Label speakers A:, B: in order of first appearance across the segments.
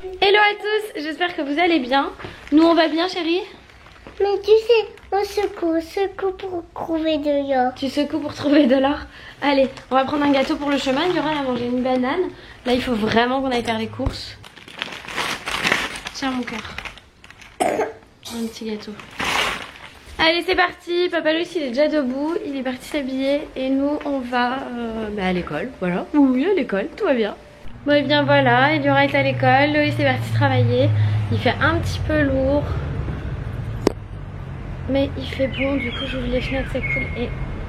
A: Hello à tous, j'espère que vous allez bien. Nous on va bien chérie?
B: Mais tu sais, on secoue pour trouver de l'or.
A: Tu secoues pour trouver de l'or? Allez, on va prendre un gâteau pour le chemin. Yura a mangé une banane. Là il faut vraiment qu'on aille faire les courses. Tiens mon cœur. Un petit gâteau. Allez c'est parti, Papa Louis il est déjà debout, il est parti s'habiller et nous on va à l'école, voilà. Oui à l'école, tout va bien. Bon et bien voilà, Eliora est à l'école, Loïs est parti travailler, il fait un petit peu lourd. Mais il fait bon, du coup j'ouvre les fenêtres, c'est cool et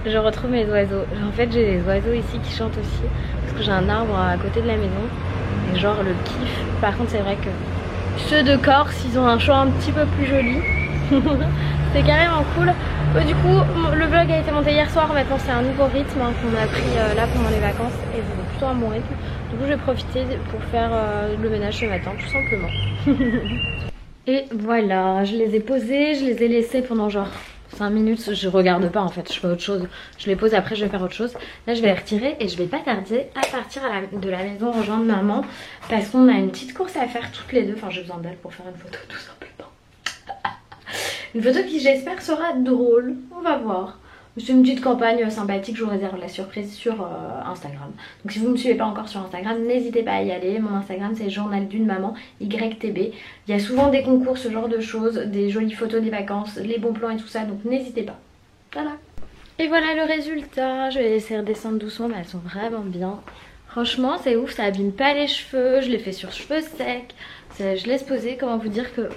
A: je retrouve mes oiseaux. En fait j'ai des oiseaux ici qui chantent aussi, parce que j'ai un arbre à côté de la maison. Et genre le kiff, par contre c'est vrai que ceux de Corse ils ont un chant un petit peu plus joli. C'est carrément cool. Du coup le vlog a été monté hier soir, maintenant c'est un nouveau rythme qu'on a pris là pendant les vacances et c'est plutôt un bon rythme. Du coup je vais profiter pour faire le ménage ce matin tout simplement. Et voilà, je les ai posés, je les ai laissés pendant genre 5 minutes, je regarde pas en fait, je fais autre chose. Je les pose après, je vais faire autre chose. Là je vais les retirer et je vais pas tarder à partir de la maison rejoindre maman parce qu'on a une petite course à faire toutes les deux. Enfin j'ai besoin d'elle pour faire une photo tout simplement. Une photo qui j'espère sera drôle, on va voir. C'est une petite campagne sympathique, je vous réserve la surprise sur Instagram. Donc si vous ne me suivez pas encore sur Instagram, n'hésitez pas à y aller. Mon Instagram c'est journal d'une maman, YTB. Il y a souvent des concours, ce genre de choses, des jolies photos des vacances, les bons plans et tout ça, donc n'hésitez pas. Voilà. Et voilà le résultat, je vais laisser redescendre doucement, mais elles sont vraiment bien. Franchement c'est ouf, ça abîme pas les cheveux, je les fais sur cheveux secs, je laisse poser, comment vous dire que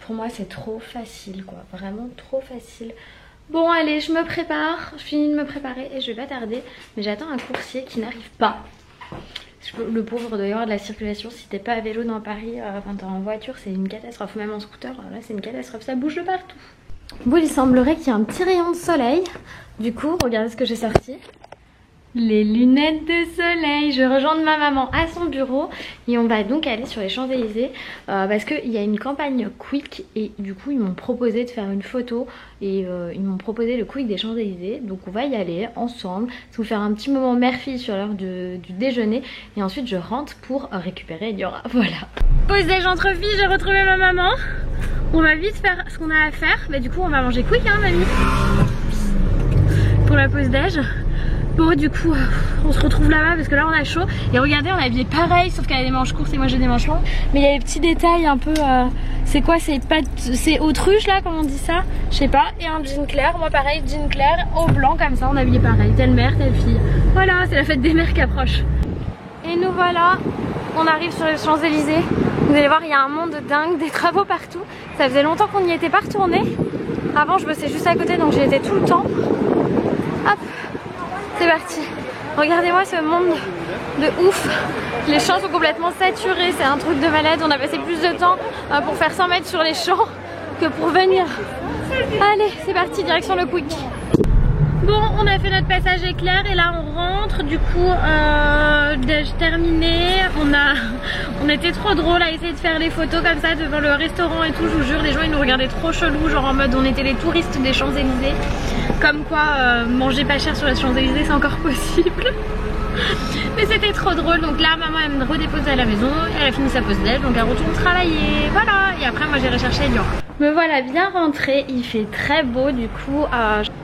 A: pour moi c'est trop facile quoi, vraiment trop facile. Bon allez, je me prépare, je finis de me préparer et je vais pas tarder. Mais j'attends un coursier qui n'arrive pas. Le pauvre doit y avoir de la circulation. Si t'es pas à vélo dans Paris, enfin t'es en voiture, c'est une catastrophe. Même en scooter, là c'est une catastrophe, ça bouge de partout. Bon il semblerait qu'il y a un petit rayon de soleil. Du coup, regardez ce que j'ai sorti. Les lunettes de soleil. Je rejoins ma maman à son bureau et on va donc aller sur les Champs-Élysées parce qu'il y a une campagne Quick et du coup ils m'ont proposé de faire une photo et ils m'ont proposé le Quick des Champs-Élysées, donc on va y aller ensemble. Ça va faire un petit moment mère-fille sur l'heure du déjeuner et ensuite je rentre pour récupérer Eliora. Voilà. Pause déj entre filles, j'ai retrouvé ma maman. On va vite faire ce qu'on a à faire. Bah du coup on va manger Quick hein mamie, pour la pause déj. Bon du coup on se retrouve là-bas parce que là on a chaud. Et regardez on est habillé pareil sauf qu'elle a des manches courtes et moi j'ai des manches longues. Mais il y a des petits détails un peu c'est quoi, c'est autruche là, comment on dit ça, je sais pas. Et un jean clair, moi pareil jean clair au blanc comme ça, on est habillé pareil, telle mère telle fille. Voilà, c'est la fête des mères qui approche. Et nous voilà, on arrive sur les Champs-Élysées. Vous allez voir il y a un monde dingue, des travaux partout. Ça faisait longtemps qu'on n'y était pas retourné. Avant je bossais juste à côté donc j'y étais tout le temps. Hop, c'est parti. Regardez-moi ce monde de ouf. Les champs sont complètement saturés, c'est un truc de malade. On a passé plus de temps pour faire 100 mètres sur les champs que pour venir. Allez, c'est parti, direction le Quick. Bon, on a fait notre passage éclair et là on rentre. Du coup, déj terminé. On était trop drôle à essayer de faire les photos comme ça devant le restaurant et tout. Je vous jure, les gens ils nous regardaient trop chelou, genre en mode on était les touristes des Champs-Élysées. Comme quoi, manger pas cher sur les Champs-Élysées c'est encore possible. Mais c'était trop drôle. Donc là maman elle me redépose à la maison, elle a fini sa pause déj donc elle retourne travailler. Voilà. Et après moi j'ai recherché Eliora. Me voilà bien rentrée, il fait très beau du coup.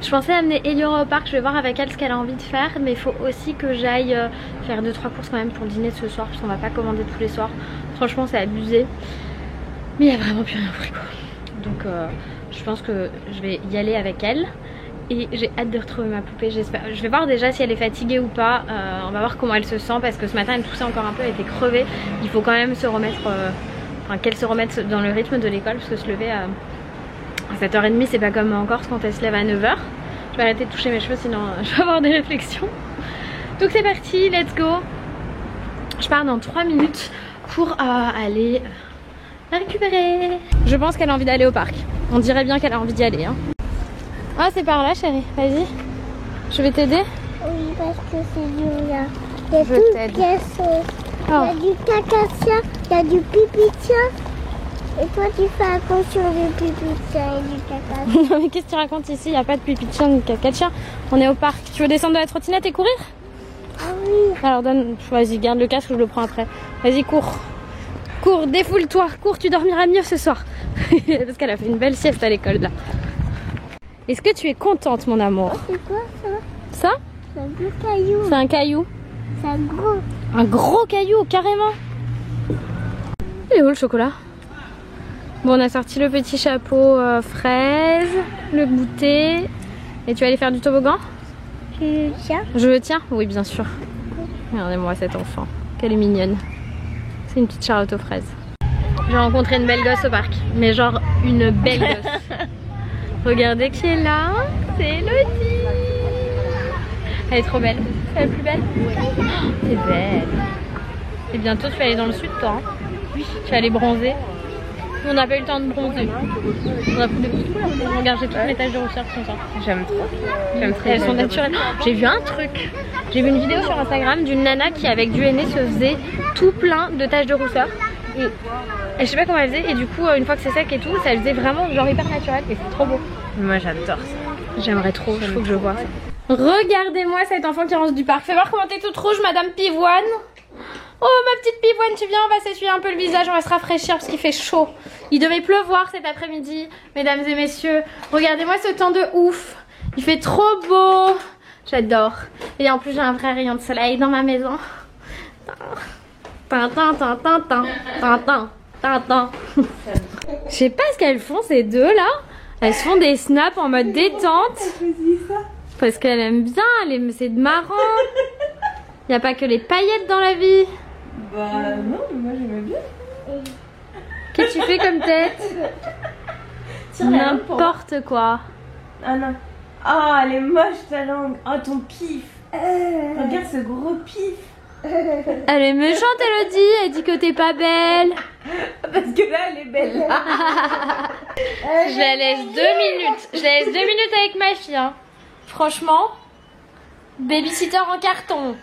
A: Je pensais amener Eliora au parc, je vais voir avec elle ce qu'elle a envie de faire. Mais il faut aussi que j'aille faire 2-3 courses quand même pour le dîner de ce soir, parce qu'on va pas commander tous les soirs. Franchement c'est abusé. Mais il n'y a vraiment plus rien au frigo. Donc je pense que je vais y aller avec elle. Et j'ai hâte de retrouver ma poupée, j'espère. Je vais voir déjà si elle est fatiguée ou pas. On va voir comment elle se sent parce que ce matin elle toussait encore un peu, elle était crevée. Il faut quand même se remettre, enfin qu'elle se remette dans le rythme de l'école parce que se lever à 7h30 c'est pas comme en Corse quand elle se lève à 9h. Je vais arrêter de toucher mes cheveux sinon je vais avoir des réflexions. Donc c'est parti, let's go. Je pars dans 3 minutes pour aller la récupérer. Je pense qu'elle a envie d'aller au parc. On dirait bien qu'elle a envie d'y aller hein. Ah c'est par là chérie, vas-y. Je vais t'aider.
B: Oui parce que c'est dur là. Il y a tout cassé. Il y a du caca, il y a du pipi de chien. Et toi tu fais attention du pipi de chien et du caca.
A: Non mais qu'est-ce que tu racontes ici, il n'y a pas de pipi de chien ni de caca de chien. On est au parc. Tu veux descendre de la trottinette et courir?
B: Ah oui.
A: Alors donne, vas-y garde le casque, je le prends après. Vas-y cours. Cours, défoule-toi, cours, tu dormiras mieux ce soir. Parce qu'elle a fait une belle sieste à l'école là. Est-ce que tu es contente, mon amour?
B: Oh, c'est quoi ça?
A: Ça?
B: C'est un gros caillou.
A: C'est un caillou.
B: C'est un gros.
A: Un gros caillou, carrément. Il est où le chocolat? Bon, on a sorti le petit chapeau fraise, le goûter. Et tu vas aller faire du toboggan?
B: Tu tiens?
A: Je le tiens? Oui, bien sûr. Regardez-moi cette enfant. Qu'elle est mignonne. C'est une petite Charlotte aux fraises. J'ai rencontré une belle gosse au parc. Mais genre une belle gosse. Regardez qui est là. C'est Elodie. Elle est trop belle. C'est la plus belle? C'est belle. Et bientôt tu vas aller dans le sud, toi. Hein? Oui. Tu vas aller bronzer. On n'a pas eu le temps de bronzer. On a pris des petites couleurs. Regarde, j'ai toutes mes taches de rousseur qui sont sorties. J'aime trop. J'aime trop. Elles sont naturelles. J'ai vu un truc. J'ai vu une vidéo sur Instagram d'une nana qui avec du henné se faisait tout plein de taches de rousseur. Et je sais pas comment elle faisait. Et du coup, une fois que c'est sec et tout, ça faisait vraiment genre hyper naturel. Et c'est trop beau.
C: Moi j'adore ça.
A: J'aimerais trop. Il faut que je vois ça. Regardez-moi cet enfant qui rentre du parc. Fais voir comment t'es toute rouge, Madame Pivoine. Oh ma petite Pivoine, tu viens, on va s'essuyer un peu le visage, on va se rafraîchir parce qu'il fait chaud. Il devait pleuvoir cet après-midi, mesdames et messieurs. Regardez-moi ce temps de ouf. Il fait trop beau. J'adore. Et en plus j'ai un vrai rayon de soleil dans ma maison. Tintin, tintin, tintin, tintin. Je sais pas ce qu'elles font ces deux là. Elles se font des snaps en mode détente. Parce qu'elle aime bien, c'est marrant. Il n'y a pas que les paillettes dans la vie.
C: Bah non, mais moi j'aimais bien.
A: Qu'est-ce que tu fais comme tête? N'importe quoi.
C: Ah non. Ah, elle est moche ta langue. Oh, ton pif. Regarde ce gros pif.
A: Elle est méchante, Elodie. Elle dit que t'es pas belle.
C: Parce que là, elle est belle.
A: Je la laisse 2 minutes. Je la laisse 2 minutes avec ma fille. Hein. Franchement, babysitter en carton.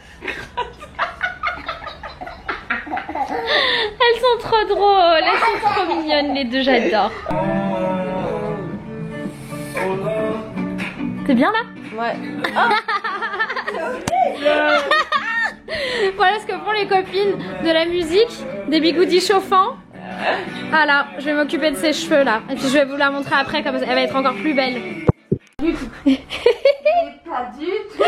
A: Elles sont trop drôles. Elles sont trop mignonnes les deux. J'adore. T'es bien là?
C: Ouais.
A: Voilà ce que font les copines de la musique, des bigoudis chauffants. Ah là, je vais m'occuper de ses cheveux là. Et puis je vais vous la montrer après, comme ça, elle va être encore plus belle.
C: Du tout. Pas du tout.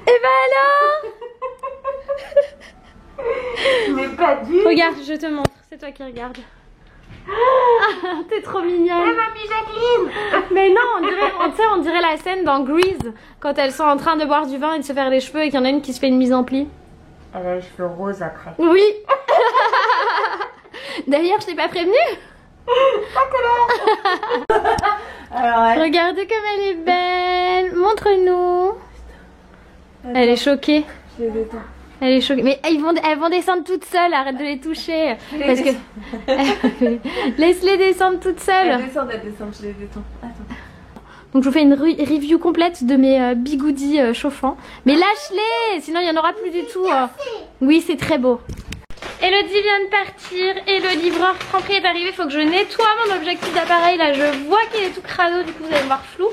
A: Et bah alors?
C: Mais pas du tout.
A: Regarde, je te montre, c'est toi qui regardes. Ah, t'es trop mignonne.
C: Mamie Jacqueline.
A: Mais non, on dirait la scène dans Grease, quand elles sont en train de boire du vin et de se faire les cheveux et qu'il y en a une qui se fait une mise en pli.
C: Elle a les cheveux roses après.
A: Oui. D'ailleurs, je t'ai pas prévenue.
C: Alors,
A: Regardez comme elle est belle. Montre-nous. Elle est choquée.
C: je les détends.
A: Elle est choquée. Mais elles vont descendre toutes seules. Arrête de les toucher. Parce que laisse-les descendre toutes seules.
C: Elles descendent, je les détends. Attends.
A: Donc je vous fais une review complète de mes bigoudis chauffants. Mais lâche-les, sinon il n'y en aura plus du tout. Oui, c'est très beau. Elodie vient de partir et le livreur Franprix est arrivé. Il faut que je nettoie mon objectif d'appareil. Là, je vois qu'il est tout crado, du coup vous allez me voir flou.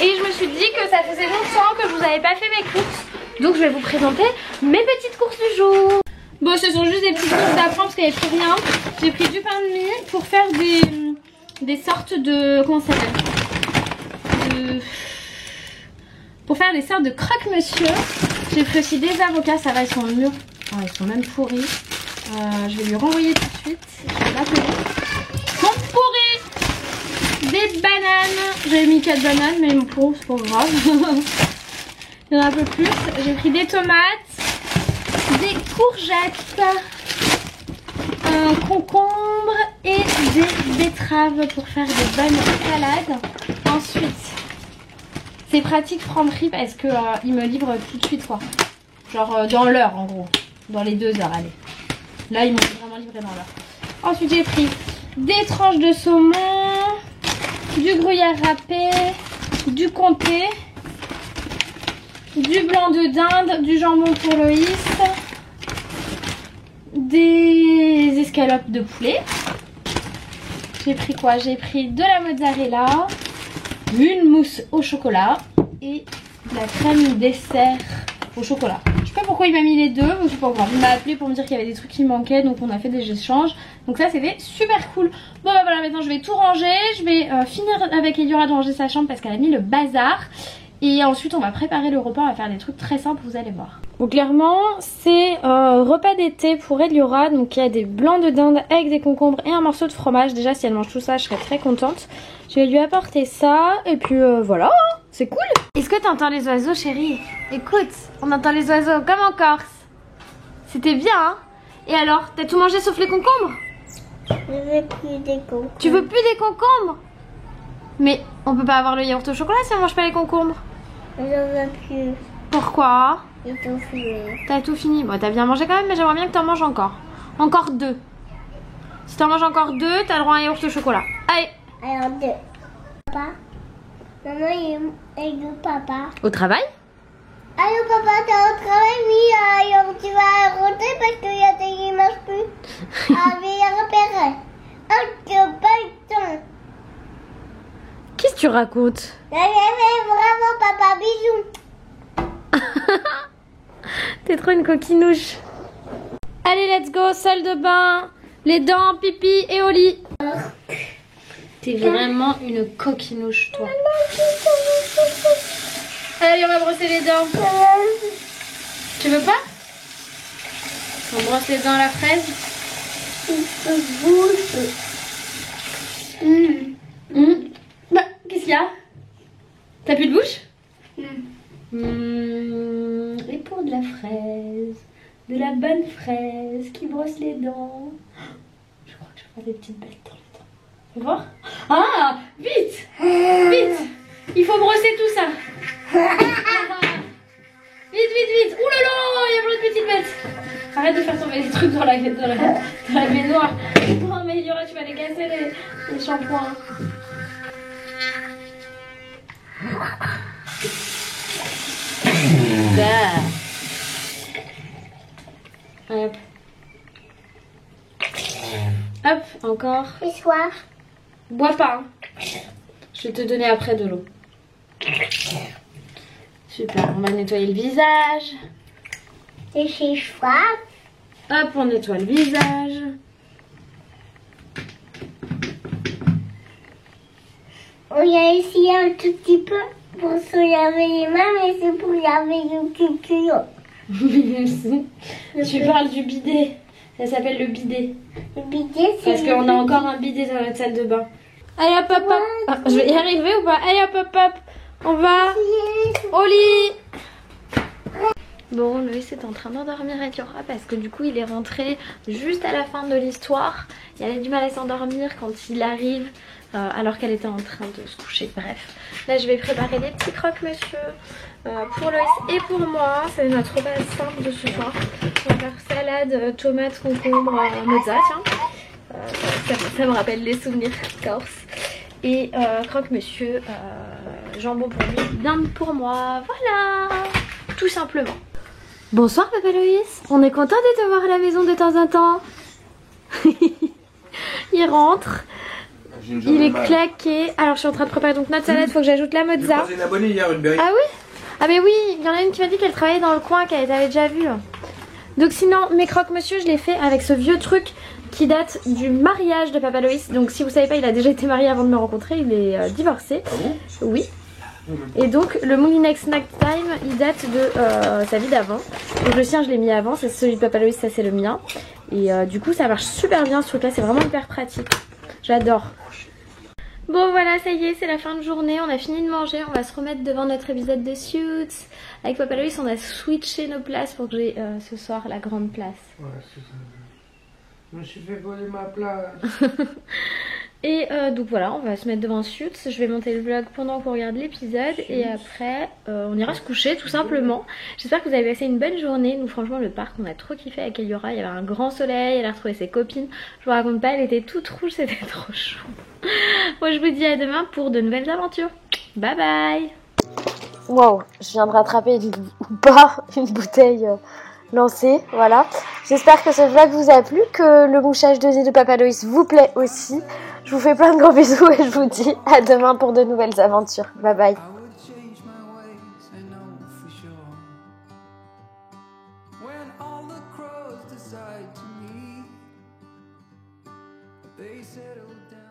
A: Et je me suis dit que ça faisait longtemps que je vous avais pas fait mes courses. Donc je vais vous présenter mes petites courses du jour. Bon, ce sont juste des petites courses d'apprendre parce qu'il n'y avait plus rien. J'ai pris du pain de mie pour faire des sortes de... Comment ça s'appelle? Pour faire des sortes de croque-monsieur. J'ai pris aussi des avocats, ça va, ils sont mûrs. Oh, ils sont même pourris. Je vais lui renvoyer tout de suite. Je vais l'appeler. Ils sont pourris. Des bananes. J'avais mis 4 bananes, mais bon, c'est pas grave. Il y en a un peu plus. J'ai pris des tomates, des courgettes, un concombre et des betteraves pour faire des bonnes salades. Ensuite, c'est pratique Franprix parce que ils me livrent tout de suite quoi. Genre dans l'heure en gros. Dans les 2 heures, allez. Là, ils m'ont vraiment livré dans l'heure. Ensuite, j'ai pris des tranches de saumon, du gruyère râpé, du comté, du blanc de dinde, du jambon pour Loïs, des escalopes de poulet. J'ai pris quoi? J'ai pris de la mozzarella, une mousse au chocolat et de la crème dessert au chocolat. Je peux pourquoi il m'a mis les deux, donc c'est pas grave. Il m'a appelé pour me dire qu'il y avait des trucs qui manquaient, donc on a fait des échanges. Donc ça c'était super cool. Bon bah voilà, maintenant je vais tout ranger. Je vais finir avec Eliora de ranger sa chambre parce qu'elle a mis le bazar. Et ensuite on va préparer le repas, on va faire des trucs très simples, vous allez voir. Donc clairement c'est repas d'été pour Eliora. Donc il y a des blancs de dinde avec des concombres et un morceau de fromage. Déjà si elle mange tout ça je serais très contente. Je vais lui apporter ça et puis voilà, c'est cool. Est-ce que tu entends les oiseaux chérie? Écoute, on entend les oiseaux comme en Corse. C'était bien hein. Et alors, t'as tout mangé sauf les concombres?
B: Je veux plus des concombres.
A: Tu veux plus des concombres? Mais on peut pas avoir le yaourt au chocolat si on mange pas les concombres.
B: Je veux plus.
A: Pourquoi?
B: J'ai tout fini.
A: T'as tout fini. Bon, t'as bien mangé quand même, mais j'aimerais bien que t'en manges encore. Encore 2. Si t'en manges encore 2, t'as le droit à un yaourt au chocolat. Allez.
B: Alors 2. Papa? Maman, il est où papa?
A: Au travail?
B: Allô papa, t'es au travail? Oui, alors tu vas rentrer parce qu'il y a des qui ne marchent plus. Ah oui, il repérer. Ah, tu n'as pas le temps.
A: Qu'est-ce que tu racontes?
B: Bravo papa, bisous.
A: T'es trop une coquinouche. Allez, let's go, salle de bain, les dents, pipi et au lit. T'es vraiment une coquinouche, toi. Allez, on va brosser les dents. Tu veux pas? On brosse les dents à la fraise. Bah, qu'est-ce qu'il y a? T'as plus de bouche? Et pour de la fraise, de la bonne fraise qui brosse les dents. Je crois que je vais faire des petites bêtes dans les dents. On va voir? Ah, vite! Vite! Il faut brosser tout ça. Vite, vite, vite! Ouh là là, il y a plein de petites bêtes. Arrête de faire tomber les trucs dans la baignoire. Oh mais Eliora, tu vas les casser les shampoings. Hop. Hop, encore.
B: Ce soir.
A: Bois pas. Hein. Je vais te donner après de l'eau. Super, on va nettoyer le visage.
B: Et chez cheveux.
A: Hop, on nettoie le visage.
B: On y a essayé un tout petit peu pour se laver les mains, mais c'est pour laver le cucu.
A: Tu parles du bidet. Ça s'appelle le bidet.
B: Le bidet, c'est...
A: Parce qu'on a encore un bidet dans notre salle de bain. Allez hop hop hop. Ah, je vais y arriver ou pas? Allez hop hop hop. On va au lit. Bon, Loïs est en train d'endormir Eliora parce que du coup il est rentré juste à la fin de l'histoire. Il avait du mal à s'endormir quand il arrive alors qu'elle était en train de se coucher. Bref, là je vais préparer les petits croque-monsieur pour Loïs et pour moi. C'est notre repas simple de ce soir. On va faire salade, tomate, concombre, mozza, tiens. Ça me rappelle les souvenirs corse. Et croque-monsieur, jambon pour lui, dinde pour moi. Voilà, tout simplement. Bonsoir Papa Loïs, on est content de te voir à la maison de temps en temps. Il rentre, il est claqué. Alors je suis en train de préparer donc notre salade, il faut que j'ajoute la mozza. J'ai
D: croisé une abonnée hier, une berry.
A: Ah oui? Ah mais oui, il y en a une qui m'a dit qu'elle travaillait dans le coin, qu'elle avait déjà vu. Donc sinon, mes croque-monsieur, je les fais avec ce vieux truc qui date du mariage de Papa Loïs. Donc si vous savez pas, il a déjà été marié avant de me rencontrer, il est divorcé.
D: Ah bon?
A: Oui. Et donc le Moulinex Snack Time, il date de sa vie d'avant. Donc le sien je l'ai mis avant, c'est celui de Papa Loïs, ça c'est le mien. Et du coup ça marche super bien ce truc là, c'est vraiment hyper pratique. J'adore. Bon voilà, ça y est, c'est la fin de journée, on a fini de manger, on va se remettre devant notre épisode de Suits. Avec Papa Loïs on a switché nos places pour que j'ai ce soir la grande place.
D: Ouais, c'est ça. Je me suis fait voler ma place.
A: Et donc voilà, on va se mettre devant Suits. Je vais monter le vlog pendant qu'on regarde l'épisode. Et après, on ira se coucher tout simplement. J'espère que vous avez passé une bonne journée. Nous franchement, le parc, on a trop kiffé avec Eliora. Il y avait un grand soleil, elle a retrouvé ses copines. Je vous raconte pas, elle était toute rouge, c'était trop chaud. Moi je vous dis à demain pour de nouvelles aventures. Bye bye. Wow, je viens de rattraper une bouteille lancée, voilà. J'espère que ce vlog vous a plu, que le mouchage de nez de Papa Loïs vous plaît aussi. Je vous fais plein de gros bisous et je vous dis à demain pour de nouvelles aventures. Bye bye.
E: They settled down.